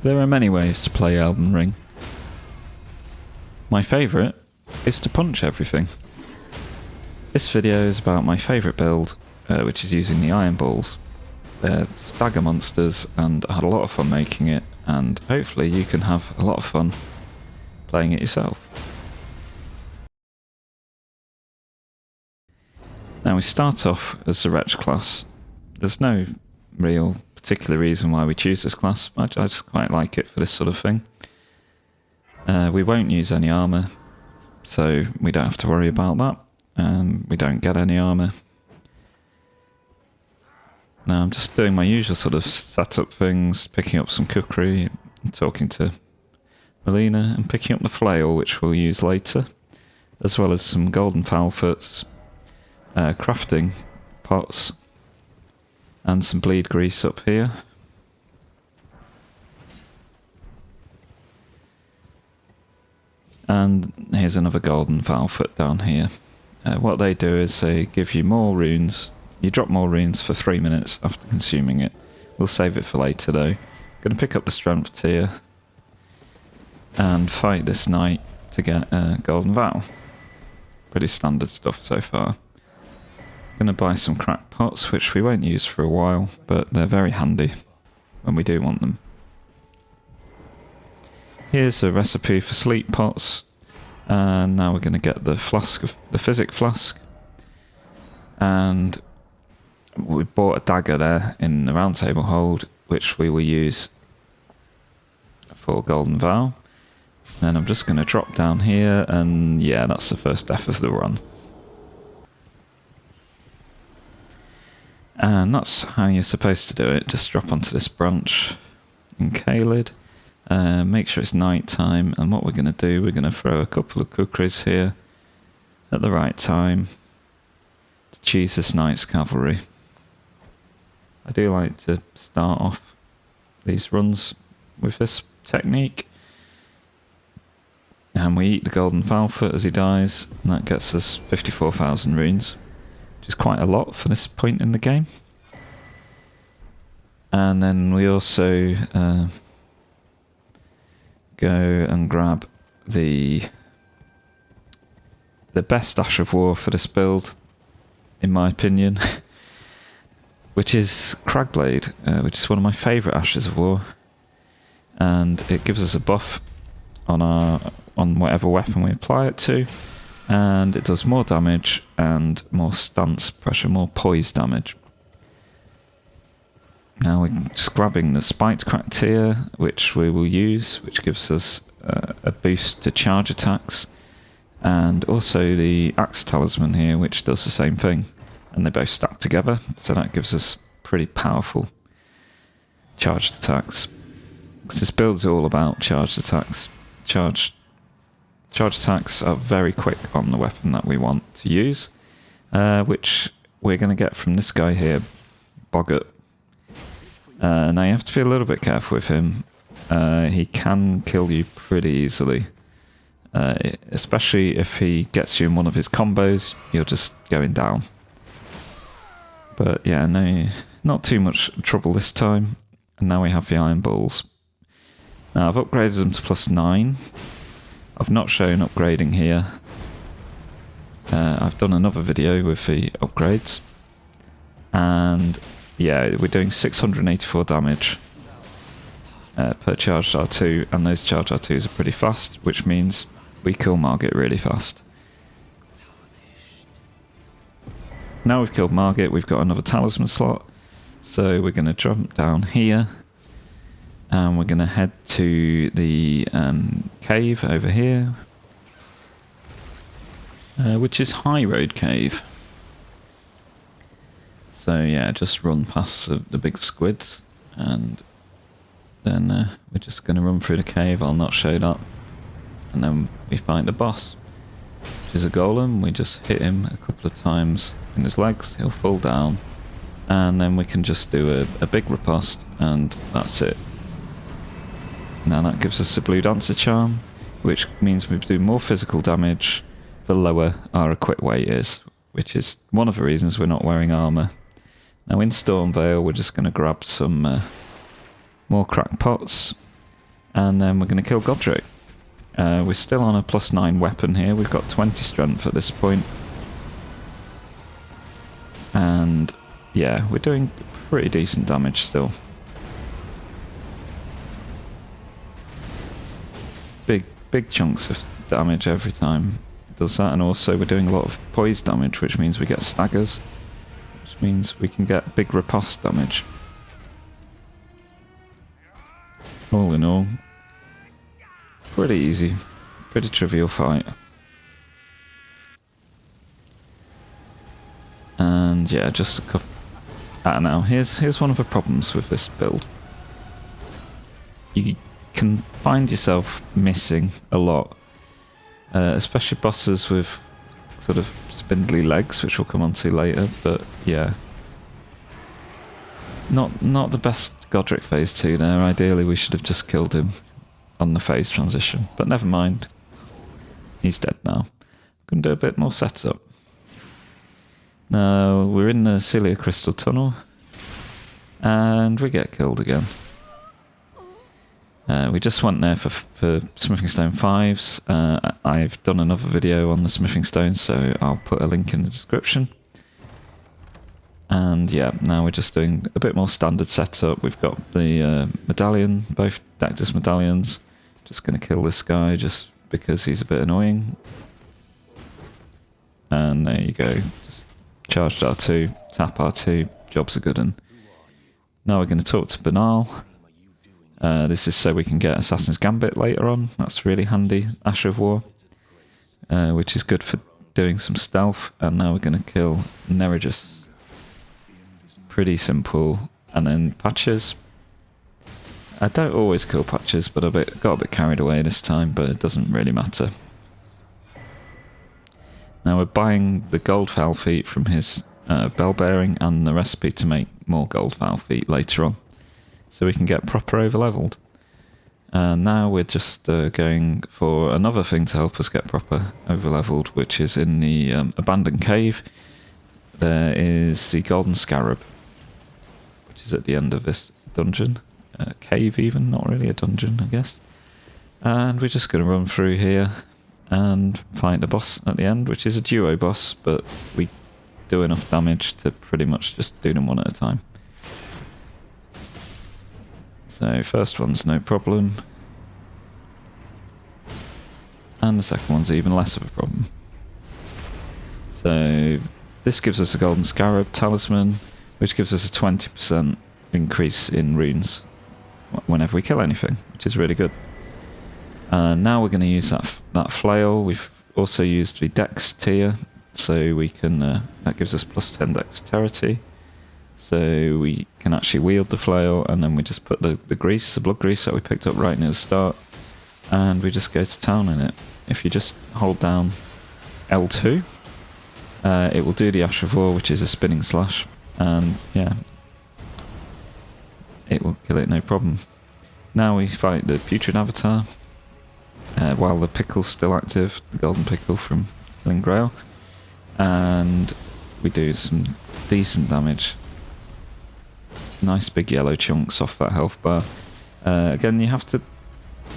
There are many ways to play Elden Ring. My favourite is to punch everything. This video is about my favourite build, which is using the Iron Balls. They're stagger monsters and I had a lot of fun making it, and hopefully you can have a lot of fun playing it yourself. Now we start off as the Wretch class. There's no real particular reason why we choose this class, I just quite like it for this sort of thing. We won't use any armour, so we don't have to worry about that, and we don't get any armour. Now I'm just doing my usual sort of setup things, picking up some cookery, talking to Malenia, and picking up the flail, which we'll use later, as well as some golden foulfoots, crafting pots, and some bleed grease up here. And here's another golden foulfoot down here. What they do is they give you more runes. You drop more runes for 3 minutes after consuming it. We'll save it for later though. Gonna pick up the strength tier and fight this knight to get golden vow. Pretty standard stuff so far. Gonna buy some cracked pots, which we won't use for a while, but they're very handy when we do want them. Here's a recipe for sleep pots, and now we're going to get the flask, the physic flask, and we bought a dagger there in the round table hold, which we will use for golden vow. And I'm just going to drop down here, and yeah, that's the first death of the run. And that's how you're supposed to do it. Just drop onto this branch in Caelid. Make sure it's night time, and what we're going to do, we're going to throw a couple of kukris here at the right time to cheese this knight's cavalry. I do like to start off these runs with this technique. And we eat the golden foulfoot as he dies, and that gets us 54,000 runes, which is quite a lot for this point in the game. And then we also go and grab the best Ash of War for this build, in my opinion, which is Cragblade, which is one of my favourite Ashes of War, and it gives us a buff on whatever weapon we apply it to, and it does more damage and more stance pressure, more poise damage. Now we're just grabbing the spiked crack tier, which we will use, which gives us a boost to charge attacks, and also the axe talisman here, which does the same thing, and they both stack together, so that gives us pretty powerful charged attacks. Because this build's all about charged attacks. Charged attacks are very quick on the weapon that we want to use, which we're going to get from this guy here, Morgott. Now you have to be a little bit careful with him. He can kill you pretty easily, especially if he gets you in one of his combos. You're just going down. But yeah, no, not too much trouble this time. And now we have the iron balls. Now I've upgraded them to +9. I've not shown upgrading here. I've done another video with the upgrades, and yeah, we're doing 684 damage per charged R2, and those charged R2s are pretty fast, which means we kill Morgott really fast. Now we've killed Morgott, we've got another talisman slot, so we're going to jump down here, and we're going to head to the cave over here, which is High Road Cave. So yeah, just run past the big squids, and then we're just going to run through the cave. I'll not show that. And then we find the boss, which is a golem. We just hit him a couple of times in his legs, he'll fall down, and then we can just do a big riposte, and that's it. Now that gives us a blue dancer charm, which means we do more physical damage the lower our equip weight is, which is one of the reasons we're not wearing armour. Now in Stormveil we're just going to grab some more cracked pots, And then we're going to kill Godric. We're still on a +9 weapon here. We've got 20 strength at this point. And yeah, we're doing pretty decent damage still. Big chunks of damage every time it does that, and also we're doing a lot of poise damage, which means we get staggers, which means we can get big riposte damage. All in all, pretty easy, pretty trivial fight. And yeah, just a couple. Now here's one of the problems with this build. You can find yourself missing a lot, especially bosses with sort of spindly legs, which we'll come on to later. But yeah, not the best Godric phase 2 there. Ideally we should have just killed him on the phase transition, but never mind, he's dead now. Gonna do a bit more setup. Now we're in the Celia Crystal Tunnel and we get killed again. We just went there for Smithing Stone 5s. I've done another video on the Smithing Stones, so I'll put a link in the description. And yeah, now we're just doing a bit more standard setup. We've got the medallion, both Dectus medallions. Just going to kill this guy just because he's a bit annoying. And there you go. Just charged R2, tap R2, job's a good one. Now we're going to talk to Banal. This is so we can get Assassin's Gambit later on. That's really handy. Asher of War, which is good for doing some stealth. And now we're going to kill Neregus. Pretty simple. And then Patches. I don't always kill Patches, but I got a bit carried away this time, but it doesn't really matter. Now we're buying the gold foul feet from his bell bearing and the recipe to make more gold foul feet later on, so we can get proper over-leveled. And now we're just going for another thing to help us get proper over-leveled, which is in the abandoned cave. There is the golden scarab, which is at the end of this dungeon. Cave even, not really a dungeon, I guess. And we're just going to run through here and fight the boss at the end, which is a duo boss, but we do enough damage to pretty much just do them one at a time. So first one's no problem, and the second one's even less of a problem. So this gives us a golden scarab talisman, which gives us a 20% increase in runes whenever we kill anything, which is really good. Now we're going to use that flail. We've also used the dex tier, so we can that gives us +10 dexterity. So we can actually wield the flail, and then we just put the grease, the blood grease that we picked up right near the start, and we just go to town in it. If you just hold down L2, it will do the Ash of War, which is a spinning slash, and yeah, it will kill it no problem. Now we fight the Putrid Avatar, while the pickle's still active, the golden pickle from Killing Grail, and we do some decent damage. Nice big yellow chunks off that health bar. Again, you have to,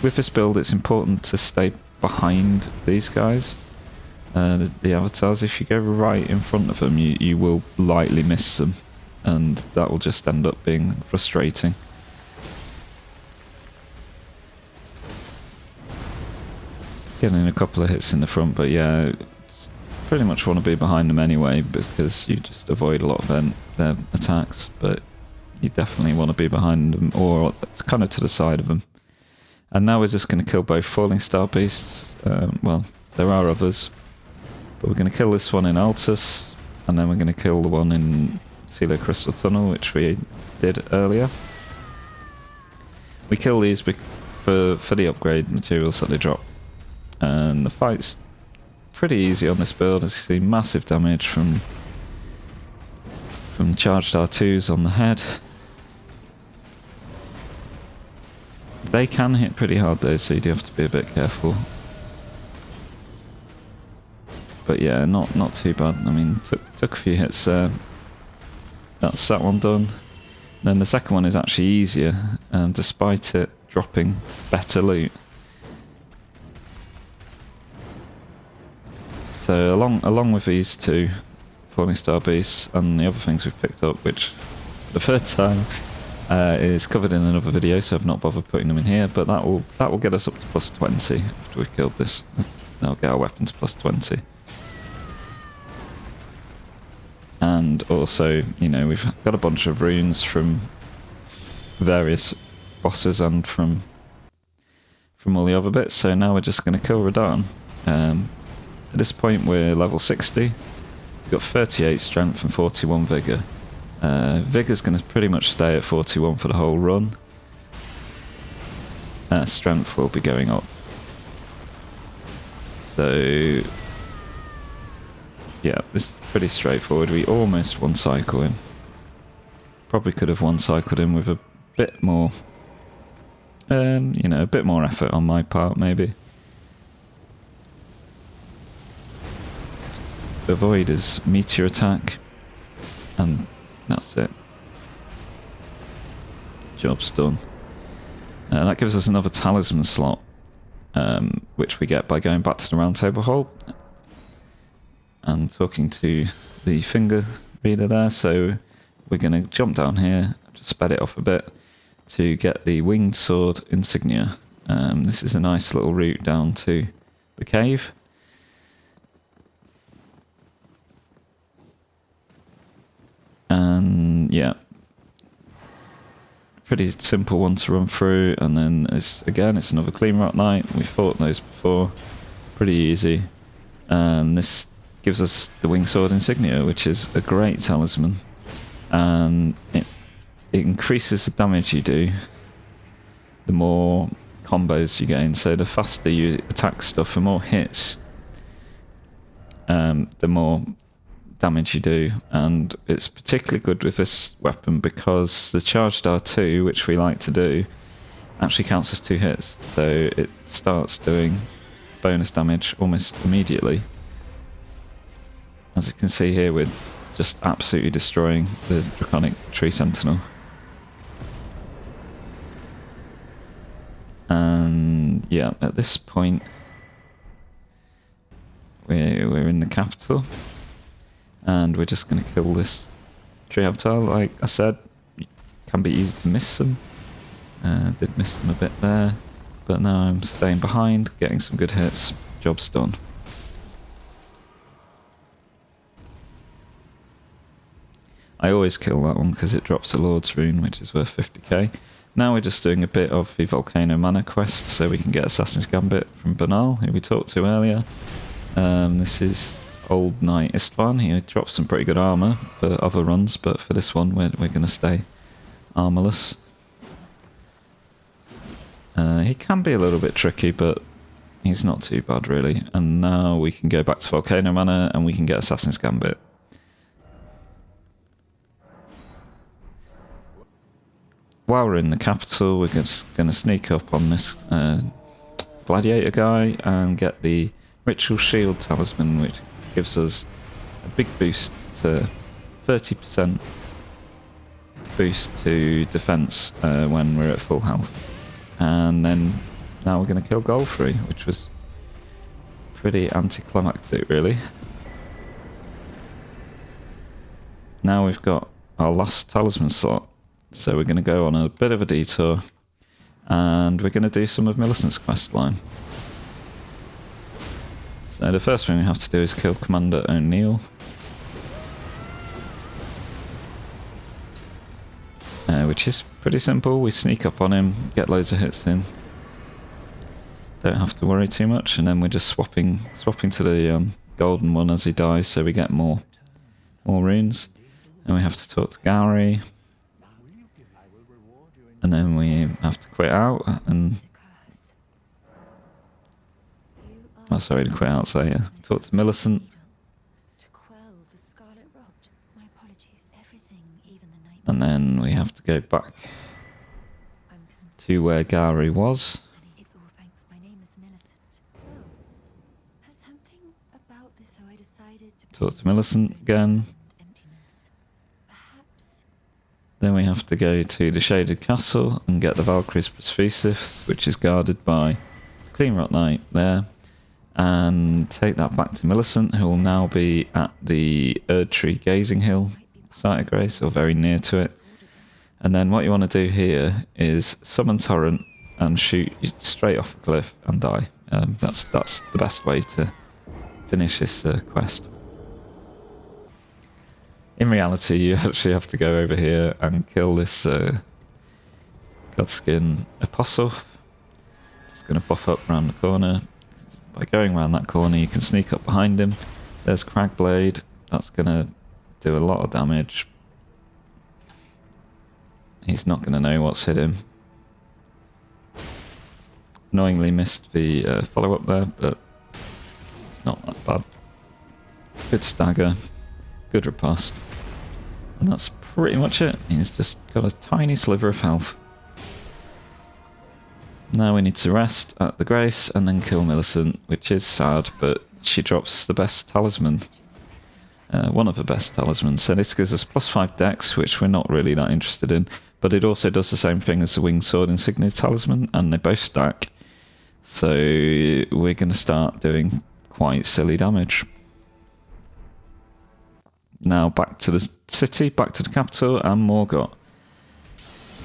with this build, it's important to stay behind these guys, the avatars. If you go right in front of them, you will lightly miss them, and that will just end up being frustrating. Getting a couple of hits in the front, but yeah, pretty much want to be behind them anyway, because you just avoid a lot of their attacks, but you definitely want to be behind them, or kind of to the side of them. And now we're just going to kill both Fallingstar Beasts. Well, there are others, but we're going to kill this one in Altus, and then we're going to kill the one in Celia Crystal Tunnel, which we did earlier. We kill these for the upgrade materials that they drop. And the fight's pretty easy on this build. As you see, massive damage from charged R2s on the head. They can hit pretty hard though, so you do have to be a bit careful. But yeah, not too bad. I mean, took a few hits there. That's that one done. Then the second one is actually easier, despite it dropping better loot. So along with these two Fallingstar Beasts and the other things we've picked up, which for the third time is covered in another video, so I've not bothered putting them in here, but that will get us up to plus 20 after we've killed this. That'll get our weapons plus 20. And also, you know, we've got a bunch of runes from various bosses and from all the other bits, so now we're just going to kill Radahn. At this point we're level 60, we've got 38 strength and 41 vigour. Vigor's going to pretty much stay at 41 for the whole run. Strength will be going up. So yeah, this is pretty straightforward. We almost one cycle him. Probably could have one cycled him with a bit more, you know, a bit more effort on my part maybe. Avoid his meteor attack, and that's it. Job's done. That gives us another talisman slot, which we get by going back to the round table hall and talking to the finger reader there. So we're going to jump down here, just sped it off a bit, to get the winged sword insignia. This is a nice little route down to the cave. And yeah, pretty simple one to run through, and then it's another clean rock knight. We fought those before, pretty easy. And this gives us the winged sword insignia, which is a great talisman, and it increases the damage you do the more combos you gain. So the faster you attack stuff, the more hits, the more damage you do. And it's particularly good with this weapon because the charged R2, which we like to do, actually counts as 2 hits, so it starts doing bonus damage almost immediately. As you can see here, we're just absolutely destroying the Draconic Tree Sentinel. And yeah, at this point we're in the capital, and we're just going to kill this tree avatar. Like I said, it can be easy to miss them. Did miss them a bit there, but now I'm staying behind, getting some good hits. Job's done. I always kill that one because it drops a Lord's Rune, which is worth 50k. Now we're just doing a bit of the Volcano Manor quest, so we can get Assassin's Gambit from Banal, who we talked to earlier. This is Old Knight Istvan. He drops some pretty good armour for other runs, but for this one we're going to stay armourless. He can be a little bit tricky, but he's not too bad really. And now we can go back to Volcano Manor and we can get Assassin's Gambit. While we're in the capital, we're just going to sneak up on this gladiator guy and get the Ritual Shield Talisman, which gives us a big boost to 30% boost to defense when we're at full health. And then now we're going to kill Golfrey, which was pretty anticlimactic really. Now we've got our last talisman slot. So we're going to go on a bit of a detour, and we're going to do some of Millicent's quest line. So the first thing we have to do is kill Commander O'Neill. Which is pretty simple. We sneak up on him, get loads of hits in. Don't have to worry too much, and then we're just swapping to the golden one as he dies, so we get more runes. And we have to talk to Gary. And then we have to quit out and... Oh, sorry, to quit out, so yeah. Talk to Millicent. And then we have to go back to where Gary was. Talk to Millicent again. Then we have to go to the Shaded Castle and get the Valkyrie's Prosthesis, which is guarded by Clean Rock Knight there, and take that back to Millicent, who will now be at the Erdtree Gazing Hill site of grace, or very near to it. And then what you want to do here is summon Torrent and shoot you straight off a cliff and die. That's the best way to finish this quest. In reality, you actually have to go over here and kill this Godskin Apostle. Just going to buff up around the corner. By going around that corner, you can sneak up behind him. There's Cragblade. That's going to do a lot of damage. He's not going to know what's hit him. Annoyingly missed the follow-up there, but not that bad. Good stagger, good riposte. And that's pretty much it. He's just got a tiny sliver of health. Now we need to rest at the Grace and then kill Millicent, which is sad, but she drops the best talisman. One of the best talismans. So this gives us +5 dex, which we're not really that interested in, but it also does the same thing as the Winged Sword Insignia talisman, and they both stack. So we're going to start doing quite silly damage. Now back to the city, back to the capital, and Morgott.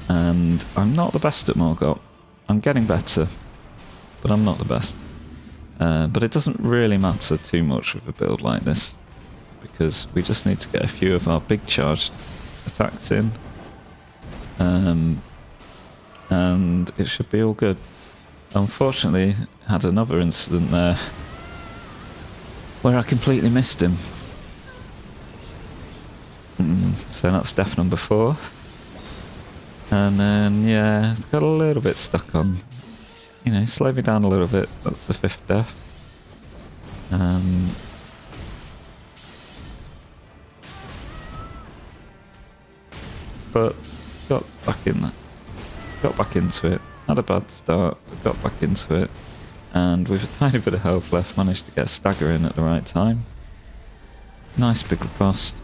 And I'm not the best at Morgott. I'm getting better, but I'm not the best. But it doesn't really matter too much with a build like this, because we just need to get a few of our big charged attacks in. And it should be all good. Unfortunately, had another incident there where I completely missed him. So that's death number 4. And then, yeah, got a little bit stuck on, you know, slow me down a little bit. That's the 5th death. But got back into it. Had a bad start, but got back into it. And with a tiny bit of health left, managed to get a stagger in at the right time. Nice big riposte.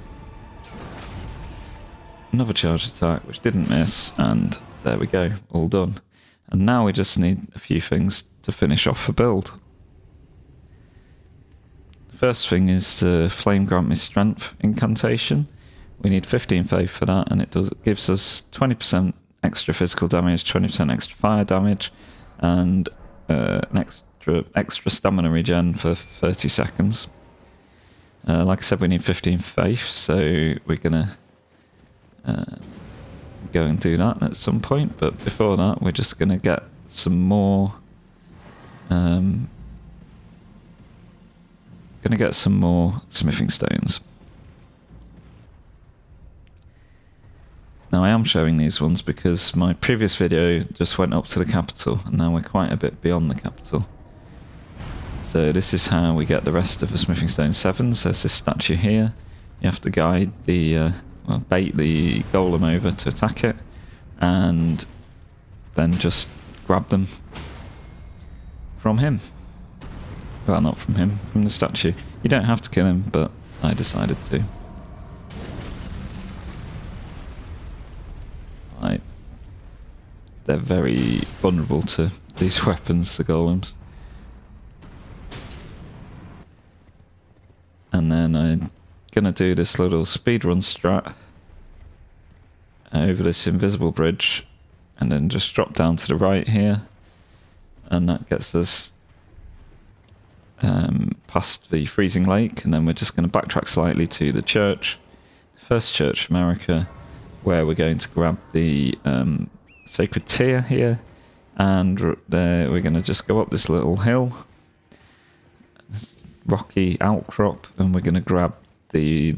Another charge attack, which didn't miss, and there we go, all done. And now we just need a few things to finish off the build. The first thing is to Flame Grant Me Strength Incantation. We need 15 faith for that, and it gives us 20% extra physical damage, 20% extra fire damage, and an extra stamina regen for 30 seconds. Like I said, we need 15 faith, so we're gonna go and do that at some point, but before that we're just going to get some more smithing stones. Now I am showing these ones because my previous video just went up to the capital, and now we're quite a bit beyond the capital. So this is how we get the rest of the smithing stone 7s. There's this statue here. You have to guide the bait the golem over to attack it, and then just grab them from him. Well, not from him, from the statue. You don't have to kill him, but I decided to. Right. They're very vulnerable to these weapons, the golems. And then I'm gonna do this little speedrun strat over this invisible bridge, and then just drop down to the right here, and that gets us past the freezing lake, and then we're just going to backtrack slightly to the church, first church of America, where we're going to grab the sacred tear here, and we're going to just go up this little hill, rocky outcrop, and we're going to grab the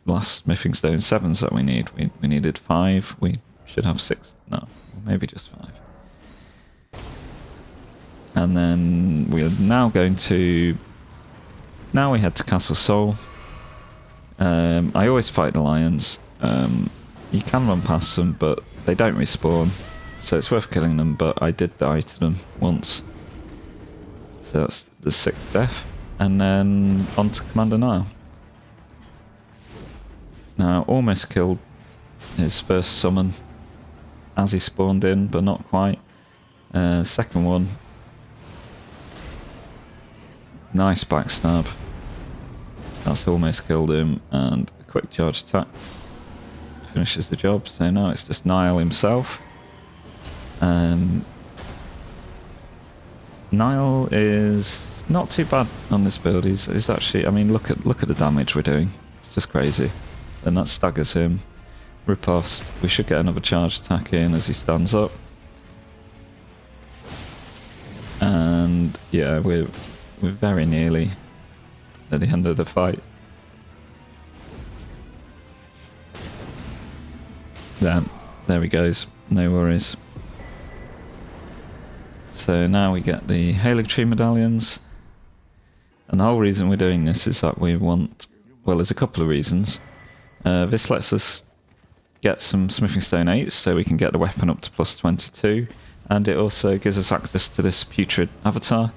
last smithing stone 7s that we need. We needed 5, we should have 6, no, maybe just 5. And then we are now going to, now we head to Castle Sol. I always fight the lions. You can run past them, but they don't respawn, so it's worth killing them, but I did die to them once. So that's the 6th death. And then on to Commander Niall. Now, almost killed his first summon as he spawned in, but not quite. Second one, nice backstab. That's almost killed him, and a quick charge attack finishes the job. So now it's just Nile himself. Nile is not too bad on this build. He's actually, I mean, look at the damage we're doing. It's just crazy. And that staggers him. Riposte. We should get another charge attack in as he stands up. And yeah, we're very nearly at the end of the fight. There he goes. No worries. So now we get the Halig Tree medallions. And the whole reason we're doing this is that we want... Well, there's a couple of reasons. This lets us get some Smithing Stone 8s so we can get the weapon up to plus 22. And it also gives us access to this Putrid Avatar,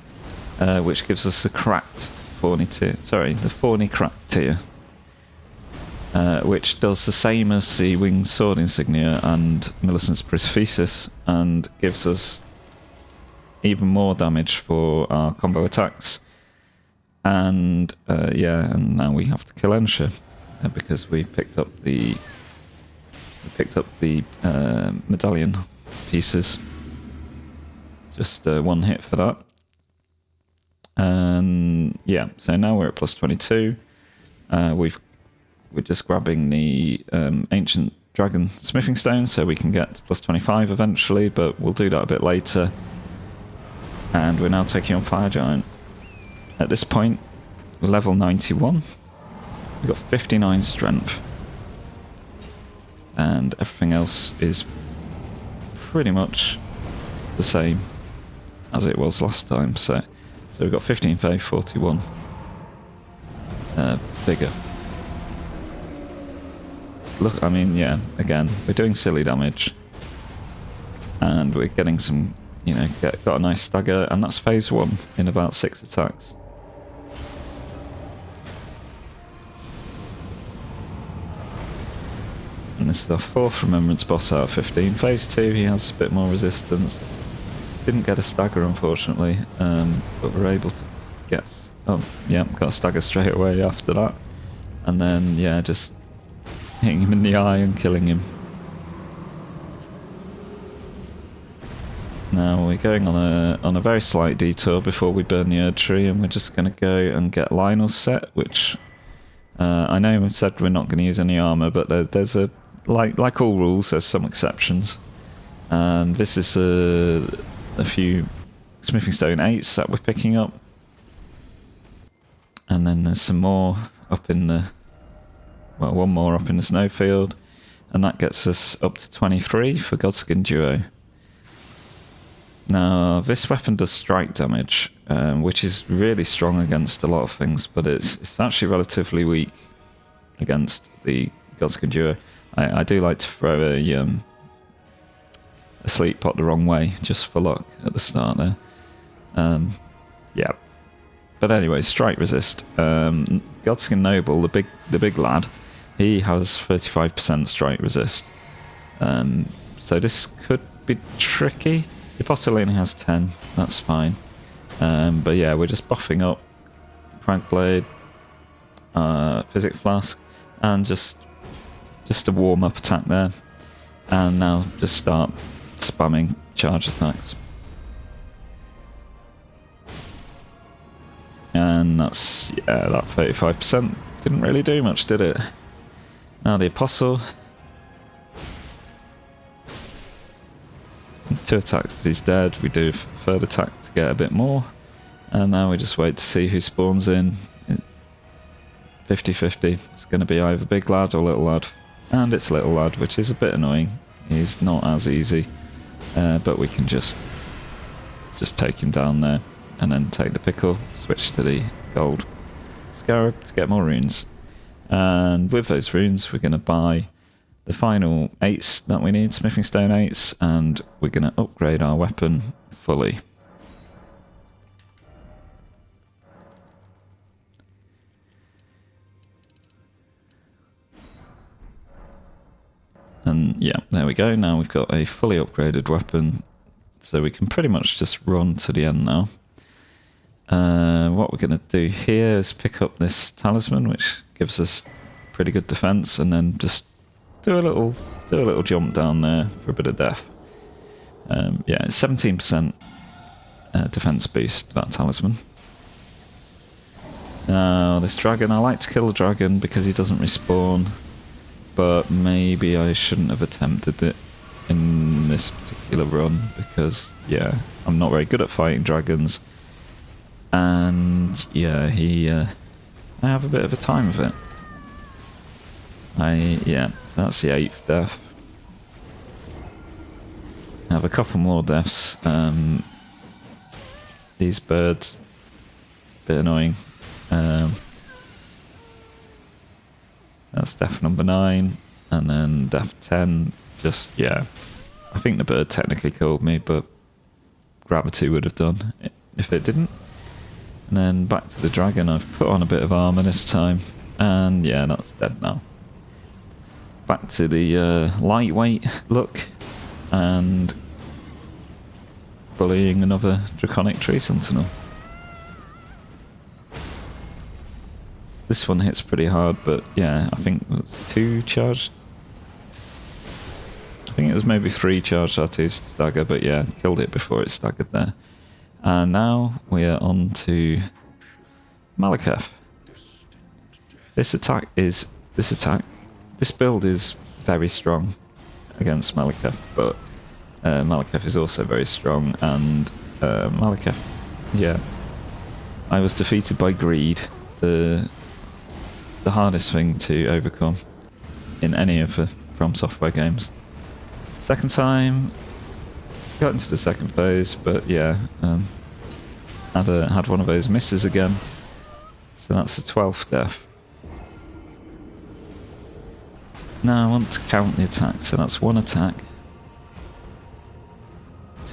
which gives us the cracked Thorny tier. Sorry, the Thorny cracked tier. Which does the same as the Winged Sword Insignia and Millicent's Pristhesis, and gives us even more damage for our combo attacks. And yeah, and now we have to kill Ensha because we picked up the medallion pieces. Just one hit for that. And yeah, so now we're at plus 22. We're just grabbing the ancient dragon smithing stone so we can get to plus 25 eventually, but we'll do that a bit later. And we're now taking on Fire Giant. At this point, we're level 91. We've got 59 strength. And everything else is pretty much the same as it was last time. So we've got 15 faith, 41 vigor. Look, I mean, yeah, again, we're doing silly damage. And we're getting some, you know, got a nice stagger, and that's phase 1 in about 6 attacks. And this is our 4th Remembrance boss out of 15. Phase 2, he has a bit more resistance. Didn't get a stagger, unfortunately, but we're able to get... Oh, yeah, got a stagger straight away after that. And then, yeah, just hitting him in the eye and killing him. Now we're going on a very slight detour before we burn the Erd Tree, and we're just going to go and get Lionel's set, which I know we said we're not going to use any armor, but there's a like all rules, there's some exceptions, and this is a few Smithing Stone 8s that we're picking up, and then there's some more up in the one more up in the snowfield, and that gets us up to 23 for Godskin Duo. Now, this weapon does strike damage, which is really strong against a lot of things, but it's actually relatively weak against the Godskin Duo. I do like to throw a sleep pot the wrong way, just for luck at the start there. Yeah. But anyway, strike resist. Godskin Noble, the big lad, he has 35% strike resist. So this could be tricky. The bottle only has 10, that's fine. But yeah, we're just buffing up Crank Blade, Physic Flask, and just a warm-up attack there. And now just start spamming charge attacks. And that's, yeah, that 35% didn't really do much, did it? Now the Apostle. 2 attacks, he's dead. We do a third attack to get a bit more. And now we just wait to see who spawns in. 50-50. It's going to be either big lad or little lad. And it's little lad, which is a bit annoying. He's not as easy. But we can just take him down there. And then take the pickle. Switch to the gold scarab to get more runes. And with those runes, we're going to buy the final 8s that we need, Smithing Stone 8s, and we're going to upgrade our weapon fully. Yeah, there we go. Now we've got a fully upgraded weapon, so we can pretty much just run to the end now. What we're going to do here is pick up this Talisman, which gives us pretty good defense, and then just do a little jump down there for a bit of death. Yeah, it's 17% defense boost, that Talisman. Now, this dragon, I like to kill the dragon because he doesn't respawn, but maybe I shouldn't have attempted it in this particular run because, yeah, I'm not very good at fighting dragons, and yeah, I have a bit of a time of it. Yeah, that's the 8th death. I have a couple more deaths. These birds, a bit annoying. That's death number 9, and then death 10, just, yeah. I think the bird technically killed me, but gravity would have done if it didn't. And then back to the dragon, I've put on a bit of armour this time, and yeah, that's dead now. Back to the lightweight look, and bullying another draconic tree sentinel. This one hits pretty hard, but yeah, I think it was 2 charged. I think it was maybe 3 charged R2 stagger, but yeah, killed it before it staggered there. And now we are on to Malekith. This build is very strong against Malekith, but Malekith is also very strong, and Malekith, yeah, I was defeated by greed, the hardest thing to overcome in any of the From Software games. Second time, got into the second phase, but yeah, had one of those misses again, so that's the 12th death. Now I want to count the attacks, so that's 1 attack,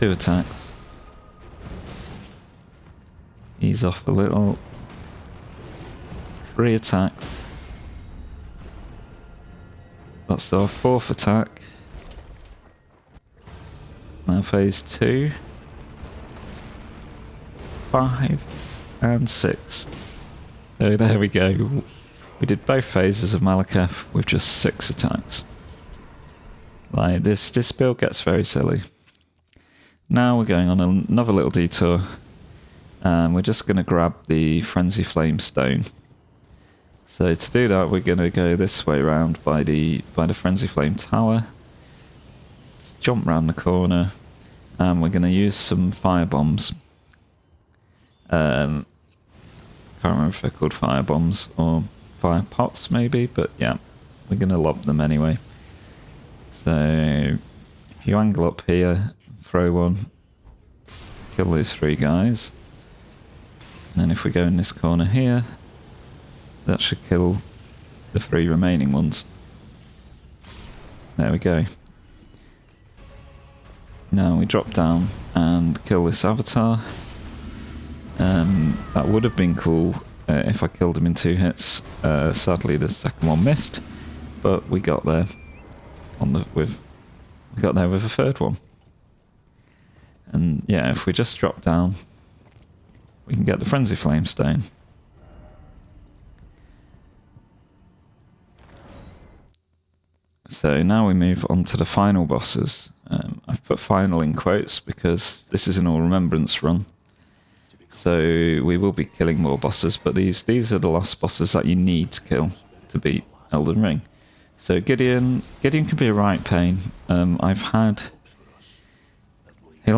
2 attacks, ease off a little, 3 attacks, that's our 4th attack, now phase 2, 5 and 6. So there we go, we did both phases of Malekith with just 6 attacks. Like, this build gets very silly. Now we're going on another little detour, and we're just going to grab the Frenzyflame stone. So to do that, we're going to go this way around by the Frenzyflame tower, just jump round the corner, and we're going to use some fire bombs. Can't remember if they're called fire bombs or fire pots maybe, but yeah, we're going to lob them anyway. So if you angle up here, throw one, kill those 3 guys, and then if we go in this corner here, that should kill the 3 remaining ones. There we go. Now we drop down and kill this avatar. That would have been cool if I killed him in 2 hits. Sadly the second one missed, but we got there with a 3rd one. And yeah, if we just drop down, we can get the Frenzyflame stone. So now we move on to the final bosses. I've put final in quotes because this is an all remembrance run. So we will be killing more bosses, but these are the last bosses that you need to kill to beat Elden Ring. So Gideon can be a right pain. He'll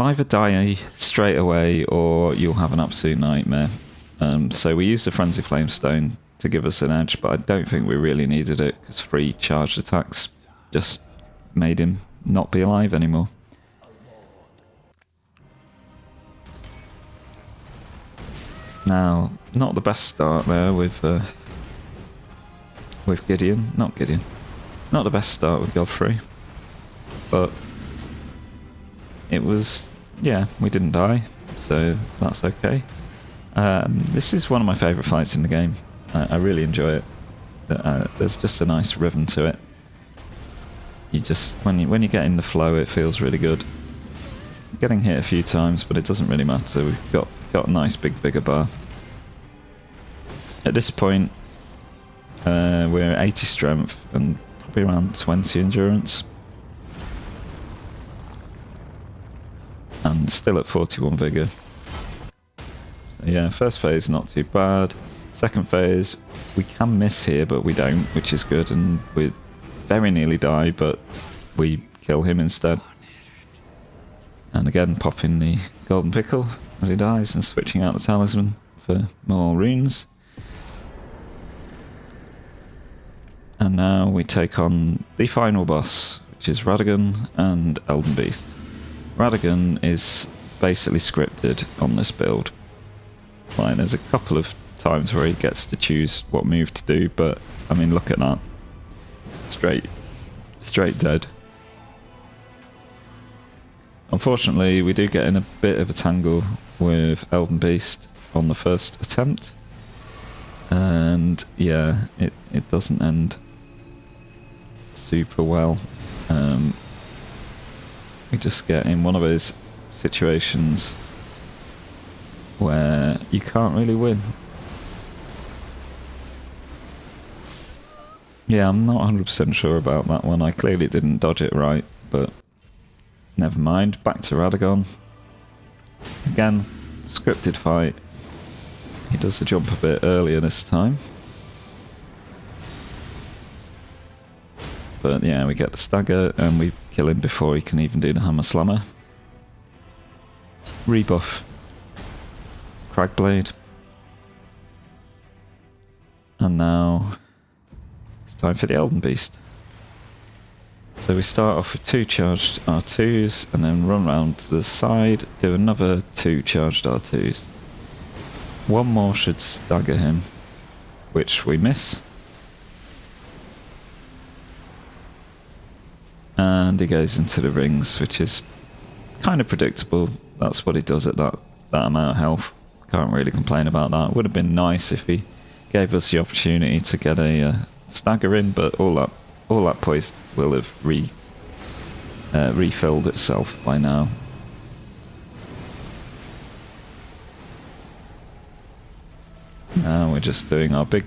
either die straight away or you'll have an absolute nightmare. So we used the Frenzyflame stone to give us an edge, but I don't think we really needed it because 3 charged attacks just made him not be alive anymore. Now, not the best start there with Gideon. Not the best start with Godfrey, but it was, yeah, we didn't die, so that's okay. This is one of my favourite fights in the game. I really enjoy it. There's just a nice rhythm to it. you just when you get in the flow, it feels really good. Getting hit a few times, but it doesn't really matter. We've got a nice big vigor bar. At this point, we're at 80 strength and probably around 20 endurance. And still at 41 vigor. So yeah, first phase not too bad. Second phase, we can miss here, but we don't, which is good, and we very nearly die, but we kill him instead. And again, popping the golden pickle as he dies and switching out the talisman for more runes. And now we take on the final boss, which is Radagon and Elden Beast. Radagon is basically scripted on this build. Like, there's a couple of times where he gets to choose what move to do, but I mean, look at that. Straight dead. Unfortunately, we do get in a bit of a tangle with Elden Beast on the first attempt. And yeah, it doesn't end super well. We just get in one of those situations where you can't really win. Yeah, I'm not 100% sure about that one. I clearly didn't dodge it right, but never mind. Back to Radagon. Again, scripted fight. He does the jump a bit earlier this time. But yeah, we get the stagger and we kill him before he can even do the hammer slammer. Rebuff Cragblade. And now it's time for the Elden Beast. So we start off with 2 charged R2s and then run round to the side, do another 2 charged R2s. One more should stagger him, which we miss. And he goes into the rings, which is kind of predictable. That's what he does at that amount of health. Can't really complain about that. Would have been nice if he gave us the opportunity to get a stagger in, but all that poise will have refilled itself by now. Now we're just doing our big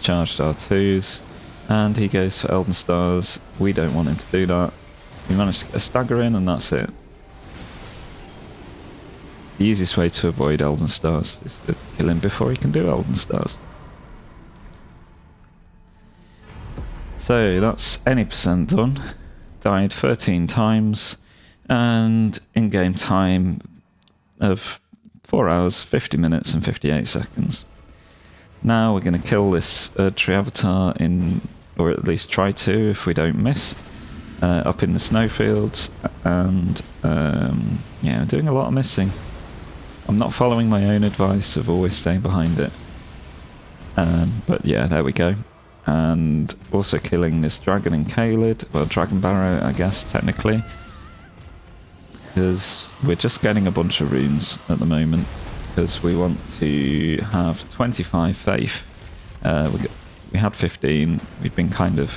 charged R2s, and he goes for Elden Stars. We don't want him to do that. We managed to get a stagger in, and that's it. The easiest way to avoid Elden Stars is to kill him before he can do Elden Stars. So that's any percent done. Died 13 times, and in-game time of 4 hours, 50 minutes and 58 seconds. Now we're going to kill this Erdtree avatar or at least try to if we don't miss, up in the snowfields, and yeah, doing a lot of missing. I'm not following my own advice of always staying behind it. But yeah, there we go. And also killing this dragon in Caelid, well, Dragon Barrow, I guess, technically. Because we're just getting a bunch of runes at the moment, because we want to have 25 faith. We had 15, we've been kind of...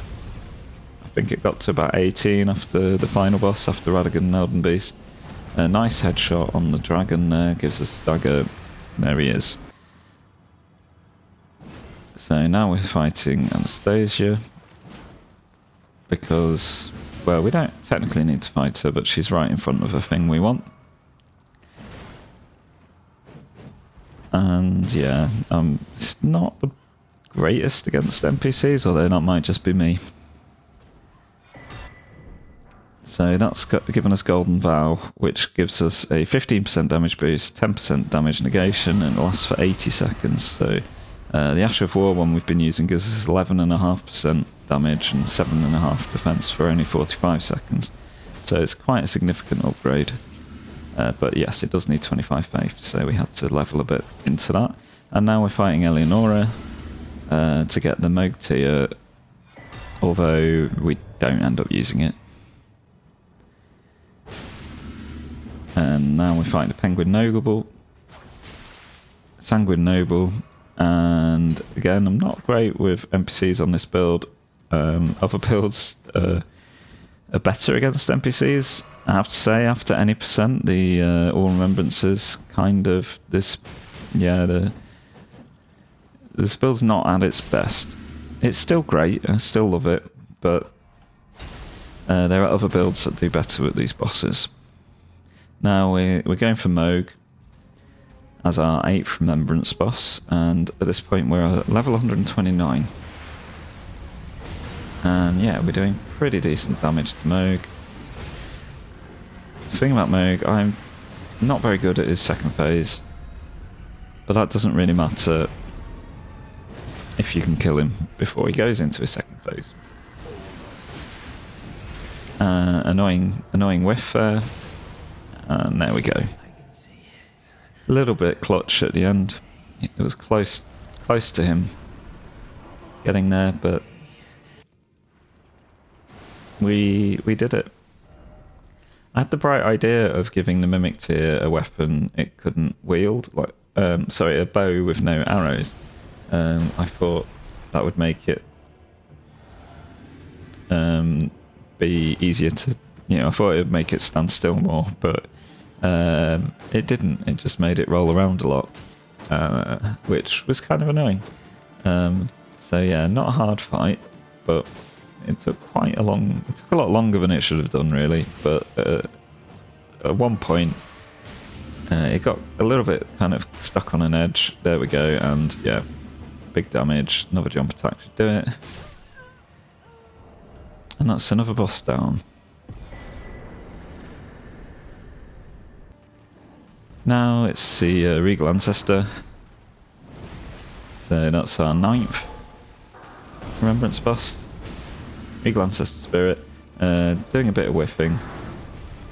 I think it got to about 18 after the final boss, after Radagon and Elden Beast. A nice headshot on the dragon there, gives us stagger. There he is. So now we're fighting Anastasia, because, well, we don't technically need to fight her, but she's right in front of the thing we want. And yeah, it's not the greatest against NPCs, although that might just be me. So that's given us Golden Vow, which gives us a 15% damage boost, 10% damage negation, and it lasts for 80 seconds. So the Ash of War one we've been using gives us 11.5% damage and 7.5 defense for only 45 seconds. So it's quite a significant upgrade. But yes, it does need 25 faith, so we had to level a bit into that. And now we're fighting Eleonora to get the Mohg tier, although we don't end up using it. And now we're fighting the Penguin Noble, Sanguine Noble, and again, I'm not great with NPCs on this build. Other builds are better against NPCs. I have to say, after any percent, the all remembrances kind of this, yeah, the build's not at its best. It's still great, I still love it, but there are other builds that do better with these bosses. Now we're going for Mohg as our 8th Remembrance boss, and at this point we're at level 129. And yeah, we're doing pretty decent damage to Mohg. The thing about Mohg, I'm not very good at his second phase, but that doesn't really matter if you can kill him before he goes into his second phase. Annoying whiff there, and there we go. A little bit clutch at the end. It was close to him getting there, but we did it. I had the bright idea of giving the Mimic Tier a weapon it couldn't wield, like a bow with no arrows. I thought that would make it be easier to, I thought it would make it stand still more, but it didn't. It just made it roll around a lot, which was kind of annoying. So yeah, not a hard fight, but it took a lot longer than it should have done, really. But at one point, it got a little bit kind of stuck on an edge. There we go, and yeah, big damage. Another jump attack should do it. And that's another boss down. Now it's the Regal Ancestor. So that's our 9th Remembrance boss. Regal Ancestor Spirit. Doing a bit of whiffing,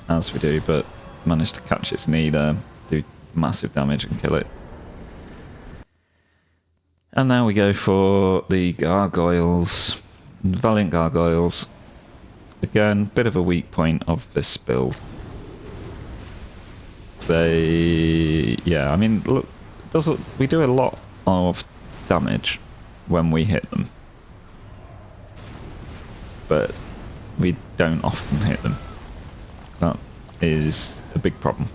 as we do, but managed to catch its knee there, do massive damage and kill it. And now we go for the Gargoyles. Valiant Gargoyles. Again, bit of a weak point of this build. Yeah, I mean, look, we do a lot of damage when we hit them, but we don't often hit them. That is a big problem.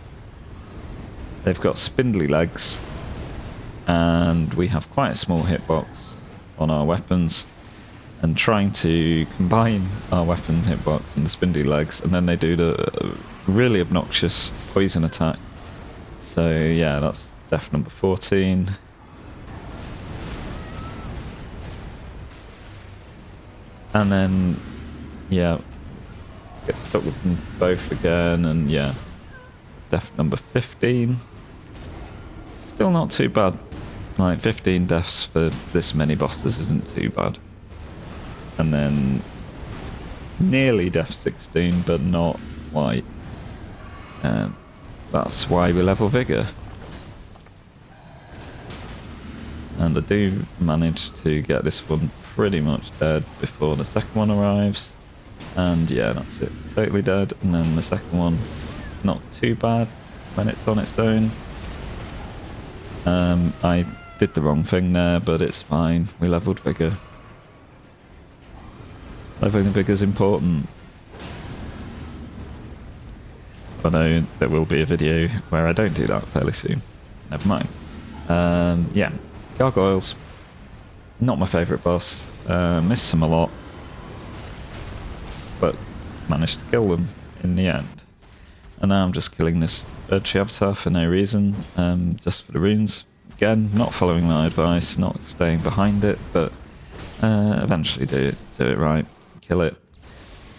They've got spindly legs, and we have quite a small hitbox on our weapons, and trying to combine our weapon hitbox and the spindly legs, and then they do the really obnoxious poison attack. So yeah, that's death number 14. And then, yeah, get stuck with them both again, and yeah, death number 15. Still not too bad. Like, 15 deaths for this many bosses isn't too bad. And then nearly death 16, but not quite. That's why we level Vigor. And I do manage to get this one pretty much dead before the second one arrives. And yeah, that's it. Totally dead. And then the second one, not too bad when it's on its own. I did the wrong thing there, but it's fine. We leveled Vigor. Leveling Vigor is important. I know there will be a video where I don't do that fairly soon. Never mind. Yeah, Gargoyles. Not my favourite boss. Miss them a lot, but managed to kill them in the end. And now I'm just killing this Erdtree Avatar for no reason, just for the runes. Again, not following my advice, not staying behind it, but eventually do it right, kill it.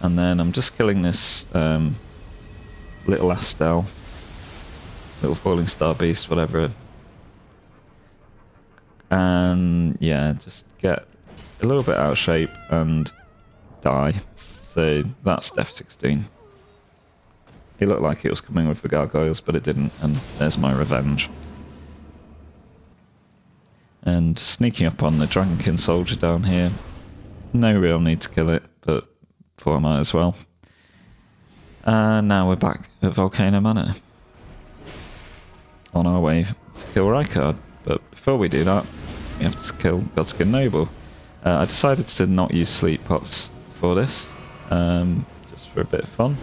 And then I'm just killing this little Astel, little Fallingstar Beast, whatever. And yeah, just get a little bit out of shape and die. So that's F16. It looked like it was coming with the Gargoyles, but it didn't, and there's my revenge. And sneaking up on the Dragonkin soldier down here. No real need to kill it, but thought I might as well. And now we're back at Volcano Manor, on our way to kill Rykard. But before we do that, we have to kill Godskin Noble. I decided to not use sleep pots for this, just just for a bit of fun.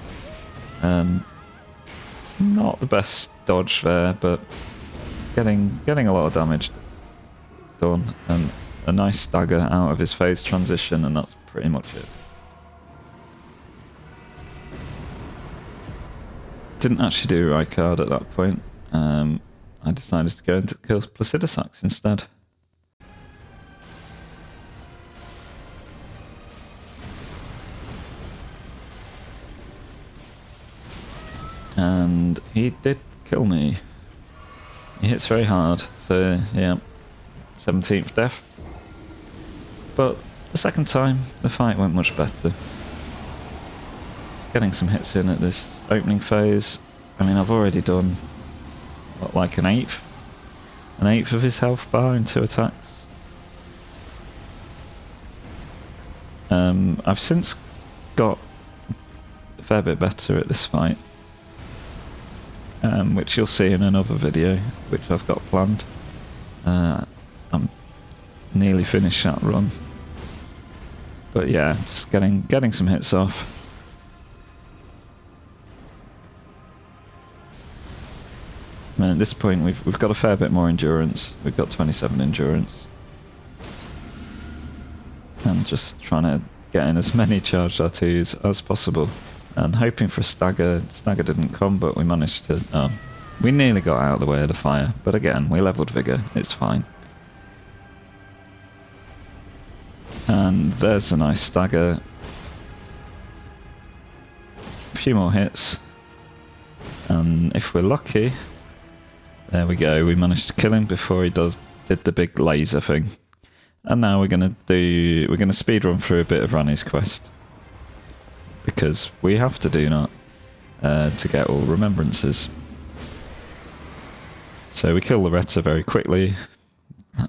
Not the best dodge there, but getting a lot of damage done, and a nice stagger out of his phase transition, and that's pretty much it. Didn't actually do Rykard at that point. I decided to go into kill Placidusax instead. And he did kill me. He hits very hard, so yeah, 17th death. But the second time, the fight went much better. Getting some hits in at this opening phase. I mean, I've already done, what, like an eighth of his health bar in 2 attacks. I've since got a fair bit better at this fight. Which you'll see in another video, which I've got planned. I'm nearly finished that run, but yeah, just getting some hits off. And at this point, we've got a fair bit more endurance. We've got 27 endurance, and just trying to get in as many charged R2s as possible. And hoping for a stagger. Stagger didn't come, but we managed to... we nearly got out of the way of the fire, but again, we leveled Vigor, it's fine. And there's a nice stagger. A few more hits. And if we're lucky... There we go, we managed to kill him before he did the big laser thing. And now we're gonna speedrun through a bit of Ranni's quest. Because we have to do that to get all Remembrances. So we kill Loretta very quickly,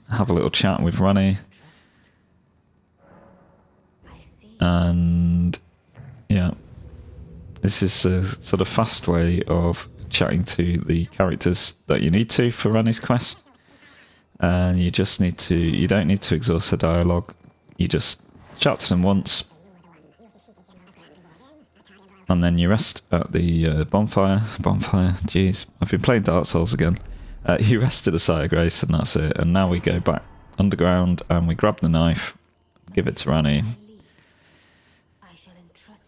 have a little chat with Ranni, and yeah, this is a sort of fast way of chatting to the characters that you need to for Ranni's quest. And you just need to, you don't need to exhaust the dialogue, you just chat to them once. And then you rest at the bonfire, jeez, I've been playing Dark Souls again. You rest at the site of grace and that's it, and now we go back underground and we grab the knife, give it to Ranni.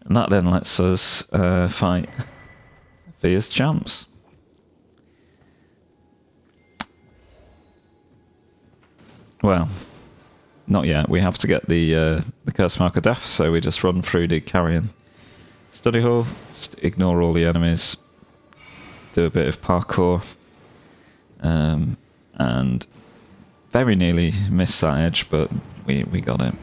And that then lets us fight Via's Chumps. Well, not yet, we have to get the curse mark of death, so we just run through the carrion study hall, just ignore all the enemies, do a bit of parkour, and very nearly missed that edge, but we got it.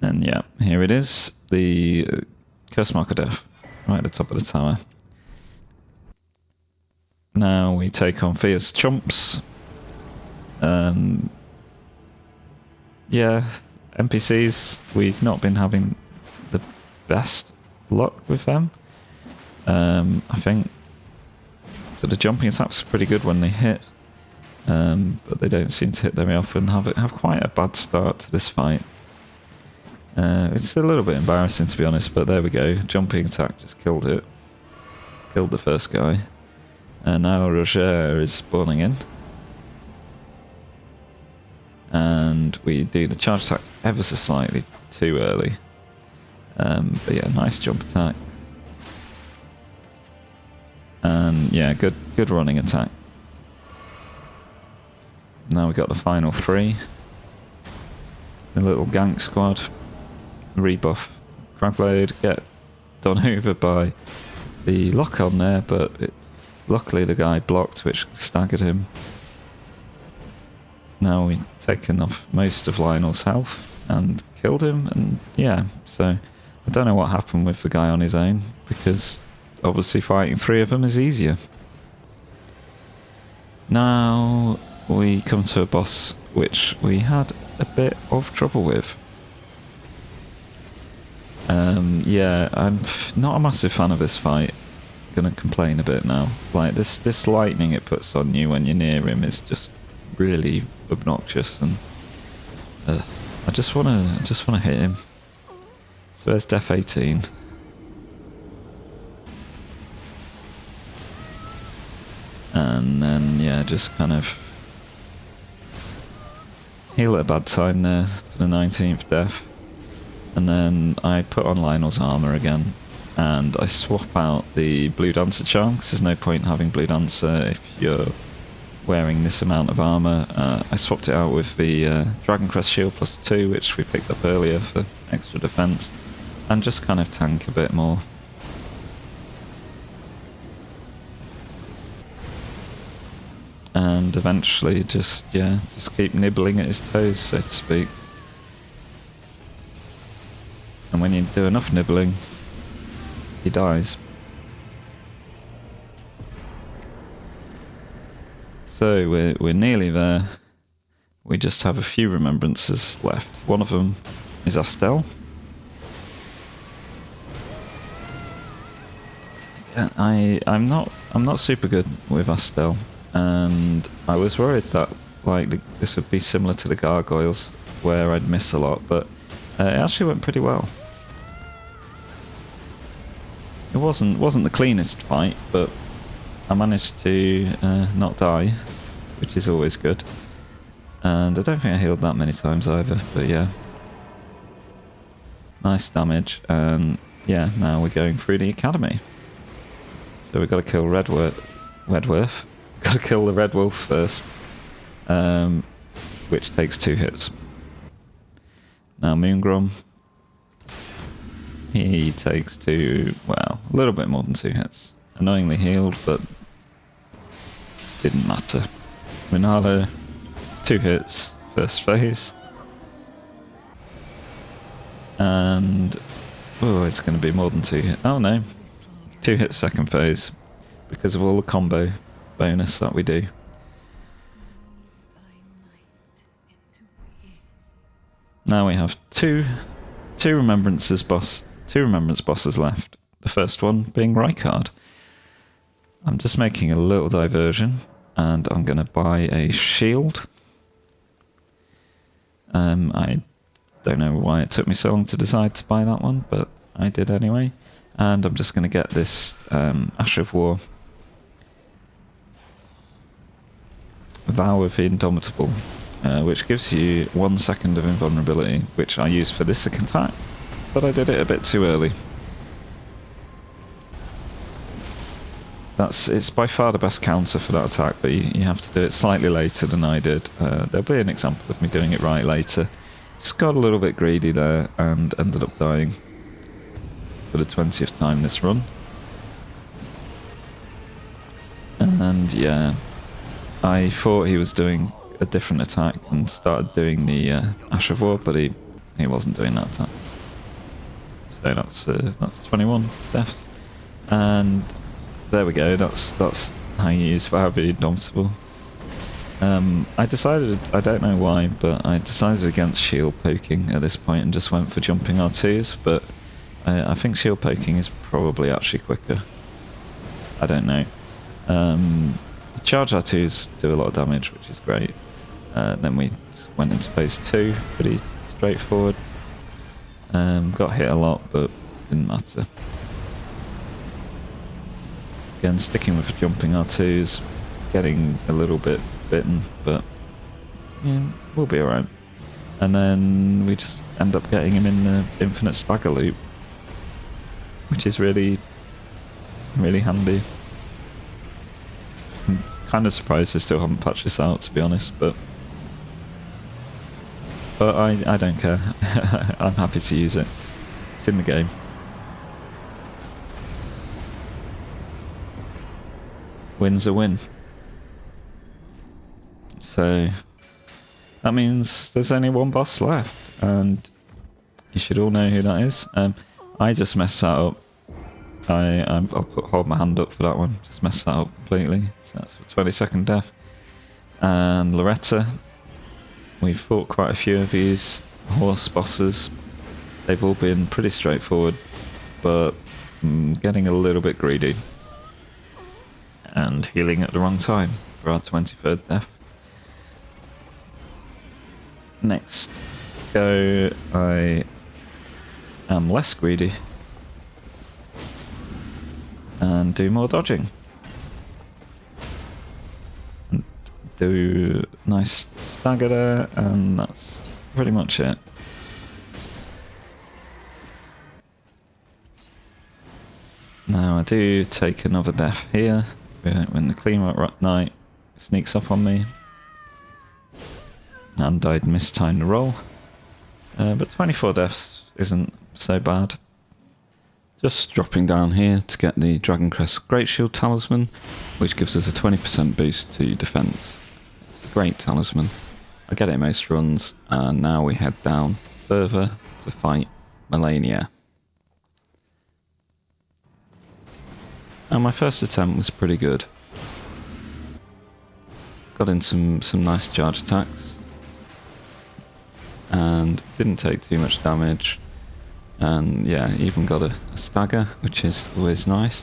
And yeah, here it is, the curse mark of death. Right at the top of the tower. Now we take on fierce Chumps. Yeah, NPCs, we've not been having the best luck with them. I think so the jumping attacks are pretty good when they hit, but they don't seem to hit very often. Have quite a bad start to this fight. It's a little bit embarrassing to be honest, but there we go. Jumping attack just killed it. Killed the first guy. And now Roger is spawning in. And we do the charge attack ever so slightly too early. But yeah, nice jump attack. And yeah, good running attack. Now we got the final 3. The little gank squad. Rebuff Cragblade, get done over by the lock on there, but luckily the guy blocked, which staggered him. Now we've taken off most of Lionel's health and killed him, and yeah, so I don't know what happened with the guy on his own, because obviously fighting 3 of them is easier. Now we come to a boss which we had a bit of trouble with. Yeah, I'm not a massive fan of this fight. Gonna complain a bit now. Like this lightning it puts on you when you're near him is just really obnoxious, and I just wanna hit him. So there's Def 18. And then yeah, just kind of heal at a bad time there for the 19th death. And then I put on Lionel's armour again, and I swap out the Blue Dancer charm, because there's no point having Blue Dancer if you're wearing this amount of armour. I swapped it out with the Dragon Crest Shield +2, which we picked up earlier for extra defence, and just kind of tank a bit more. And eventually just keep nibbling at his toes, so to speak. And when you do enough nibbling, he dies. So we're nearly there. We just have a few remembrances left. One of them is Astel. Yeah, I'm not super good with Astel, and I was worried that like this would be similar to the Gargoyles, where I'd miss a lot, but it actually went pretty well. It wasn't the cleanest fight, but I managed to not die, which is always good. And I don't think I healed that many times either, but yeah. Nice damage, and yeah, now we're going through the academy. So we've got to kill Redworth. Got to kill the Red Wolf first, which takes 2 hits. Now Moongrom. He takes a little bit more than 2 hits. Annoyingly healed, but didn't matter. Minala, 2 hits, first phase. And, it's going to be more than 2 hits. Oh no, 2 hits second phase, because of all the combo bonus that we do. Now we have two remembrance bosses left. The first one being Rykard. I'm just making a little diversion, and I'm going to buy a shield. I don't know why it took me so long to decide to buy that one, but I did anyway. And I'm just going to get this Ash of War. Vow of the Indomitable, which gives you 1 second of invulnerability, which I use for this attack, but I did it a bit too early. It's by far the best counter for that attack, but you have to do it slightly later than I did. There'll be an example of me doing it right later. Just got a little bit greedy there and ended up dying for the 20th time this run. And yeah, I thought he was doing a different attack and started doing the Ash of War, but he wasn't doing that attack. So that's 21 deaths. And there we go, that's how you use Vow of the Indomitable. I decided, I don't know why, but I decided against shield poking at this point and just went for jumping R2s, but I think shield poking is probably actually quicker. I don't know. The charge R2s do a lot of damage, which is great. Then we just went into phase 2, pretty straightforward. Got hit a lot, but didn't matter. Again, sticking with jumping R2s, getting a little bit bitten, but yeah, we'll be alright. And then we just end up getting him in the infinite stagger loop, which is really, really handy. I'm kind of surprised they still haven't patched this out, to be honest, but I don't care. I'm happy to use it. It's in the game. Win's a win. So that means there's only one boss left, and you should all know who that is. I just messed that up. I'll hold my hand up for that one. Just messed that up completely. So that's a 22nd death. And Loretta. We've fought quite a few of these horse bosses. they've all been pretty straightforward, but getting a little bit greedy. And healing at the wrong time for our 23rd death. Next go, I am less greedy and do more dodging. And do nice stagger there, and that's pretty much it. Now I do take another death here when the Clean Rock Knight sneaks up on me, and I'd mistimed the roll, but 24 deaths isn't so bad. Just dropping down here to get the Dragoncrest Great Shield Talisman, which gives us a 20% boost to defense. It's a great talisman. I get it most runs, and now we head down further to fight Malenia. And my first attempt was pretty good. Got in some nice charge attacks, and didn't take too much damage, and yeah, even got a stagger, which is always nice.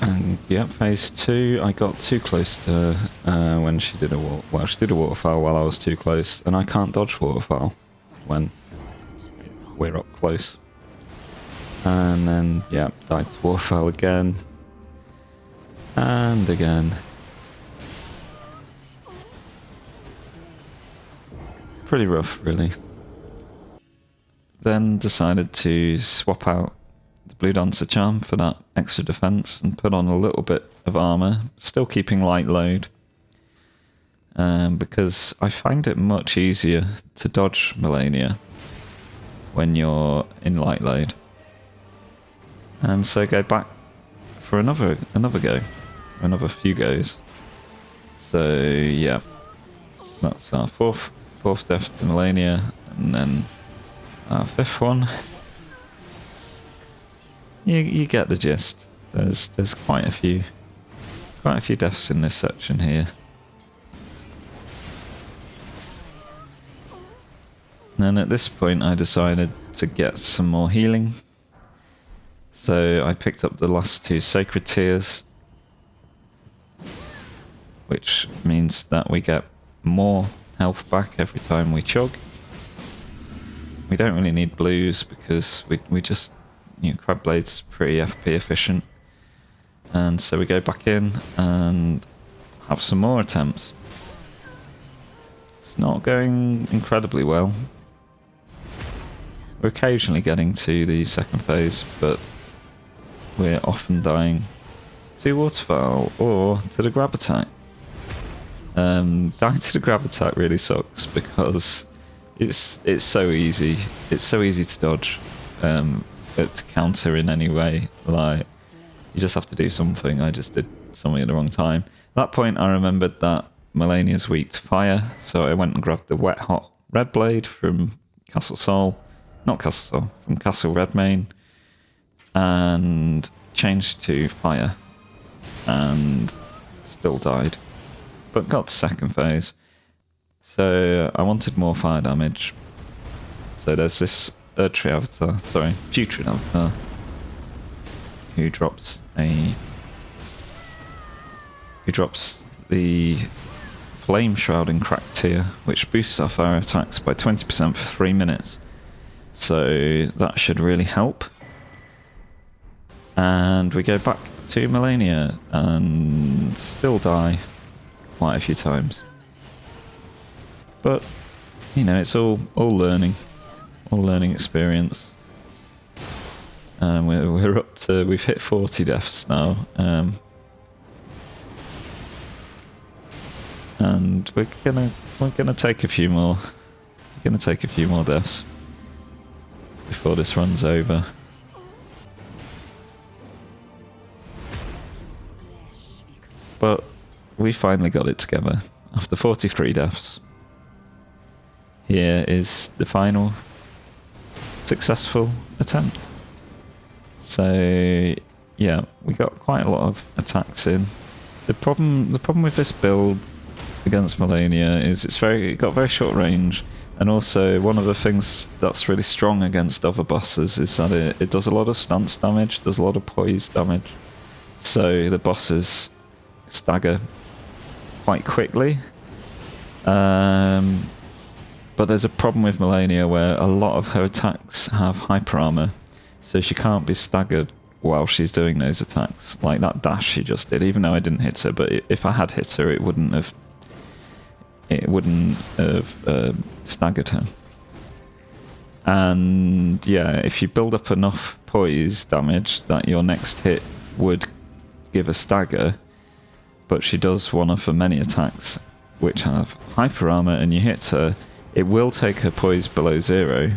And yeah, phase 2, I got too close to her when she did she did a waterfowl while I was too close, and I can't dodge waterfowl when we're up close. And then, yeah, died to waterfowl again. And again. Pretty rough, really. Then decided to swap out the Blue Dancer Charm for that extra defense and put on a little bit of armor, still keeping light load. Because I find it much easier to dodge Malenia when you're in light load. And so go back for another go, another few goes. So yeah, that's our fourth death to Malenia, and then our 5th one. You get the gist. There's quite a few deaths in this section here. And at this point I decided to get some more healing. So I picked up the last 2 Sacred Tears, which means that we get more health back every time we chug. We don't really need blues because we just, Crabblade's pretty FP efficient. And so we go back in and have some more attempts. It's not going incredibly well. We're occasionally getting to the second phase, but we're often dying to waterfowl or to the grab attack. Dying to the grab attack really sucks because it's so easy. It's so easy to dodge, but to counter in any way, like you just have to do something. I just did something at the wrong time. At that point, I remembered that Malenia's weak to fire, so I went and grabbed the Wet Hot Red Blade from Castle Sol, not Castle Sol, from Castle Redmane, and changed to fire, and still died, but got to second phase. So I wanted more fire damage. So there's this Putrid Avatar, who drops the Flame Shroud and Crack Tier, which boosts our fire attacks by 20% for 3 minutes. So that should really help. And we go back to Malenia and still die quite a few times. But, it's all learning experience. We're up to, we've hit 40 deaths now. And we're gonna take a few more. We're gonna take a few more deaths before this runs over. But we finally got it together after 43 deaths. Here is the final successful attempt. So yeah, we got quite a lot of attacks in. The problem with this build against Malenia is it got very short range, And also, one of the things that's really strong against other bosses is that it does a lot of stance damage, does a lot of poise damage. So the bosses stagger quite quickly. But there's a problem with Malenia where a lot of her attacks have hyper armor, so she can't be staggered while she's doing those attacks. Like that dash she just did, even though I didn't hit her, but if I had hit her, it wouldn't have staggered her. And yeah, if you build up enough poise damage that your next hit would give a stagger, but she does one of the many attacks which have hyper armor, and you hit her, it will take her poise below 0,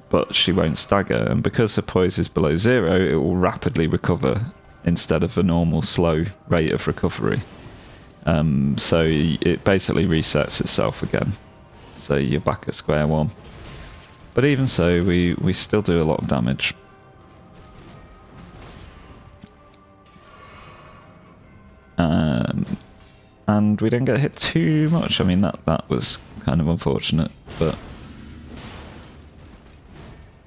but she won't stagger, and because her poise is below 0, it will rapidly recover instead of the normal slow rate of recovery. So it basically resets itself again. So you're back at square one. But even so, we still do a lot of damage. And we didn't get hit too much. I mean, that was kind of unfortunate, but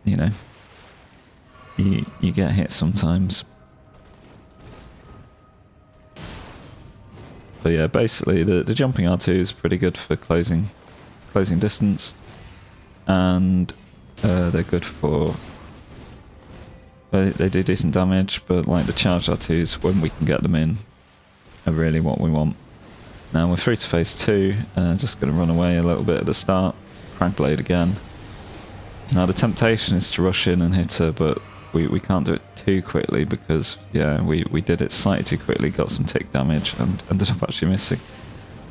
you know, you get hit sometimes. But yeah, basically the jumping R2 is pretty good for closing distance, and they're good for... They do decent damage, but like the charge R2s, when we can get them in, are really what we want. Now we're through to phase 2, just going to run away a little bit at the start, Cragblade again. Now the temptation is to rush in and hit her, but we can't do it too quickly because, yeah, we did it slightly too quickly, got some tick damage and ended up actually missing.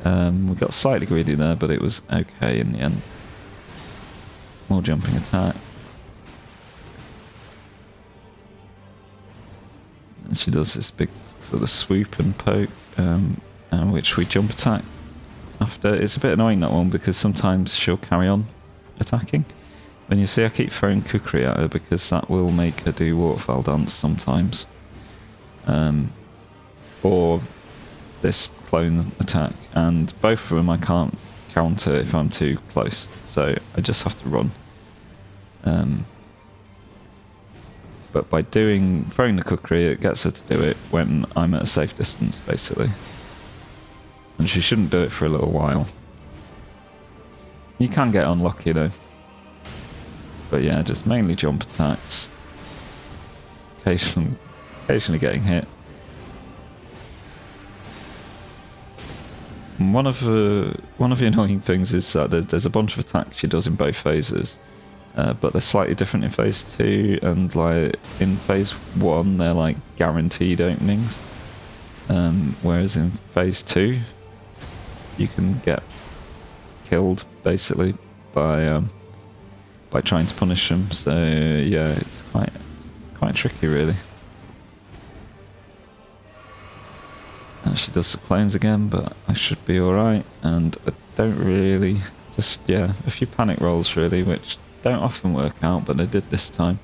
We got slightly greedy there, but it was okay in the end. More jumping attack. And she does this big sort of swoop and poke, which we jump attack after. It's a bit annoying, that one, because sometimes she'll carry on attacking. And you see I keep throwing kukri at her because that will make her do waterfowl dance sometimes. Or this clone attack, and both of them I can't counter if I'm too close, so I just have to run. But by throwing the kukri, it gets her to do it when I'm at a safe distance, basically. And she shouldn't do it for a little while. You can get unlucky though. But yeah, just mainly jump attacks. Occasionally getting hit. And one of the annoying things is that there's a bunch of attacks she does in both phases, but they're slightly different in phase 2, and like in phase 1 they're like guaranteed openings, whereas in phase 2 you can get killed basically by trying to punish them. So yeah, it's quite tricky really. She does the clones again, but I should be alright, and I don't really... just, yeah, a few panic rolls really, which don't often work out, but they did this time.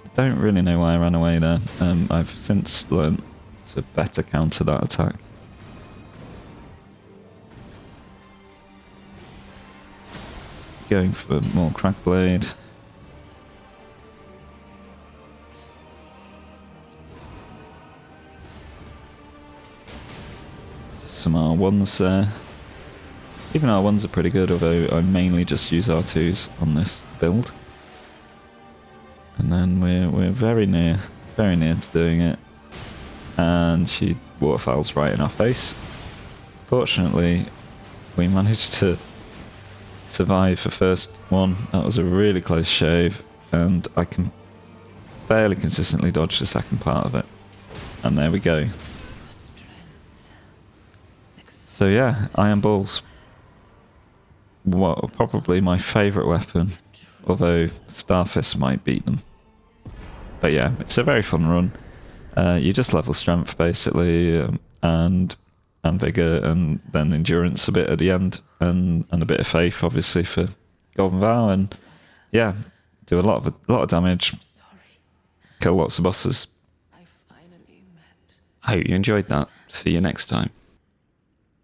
I don't really know why I ran away there. I've since learnt to better counter that attack. Going for more Cragblade. Some R1s there. Even R1s are pretty good, although I mainly just use R2s on this build. And then we're very near to doing it. And she waterfowls right in our face. Fortunately, we managed to survive the first one. That was a really close shave, and I can fairly consistently dodge the second part of it. And there we go. So yeah, Iron Balls. Well, probably my favourite weapon, although Starfist might beat them. But yeah, it's a very fun run. You just level strength basically, and vigour, and then endurance a bit at the end, and a bit of faith obviously for Golden Vow, and yeah, do a lot of damage, kill lots of bosses. I hope you enjoyed that. See you next time.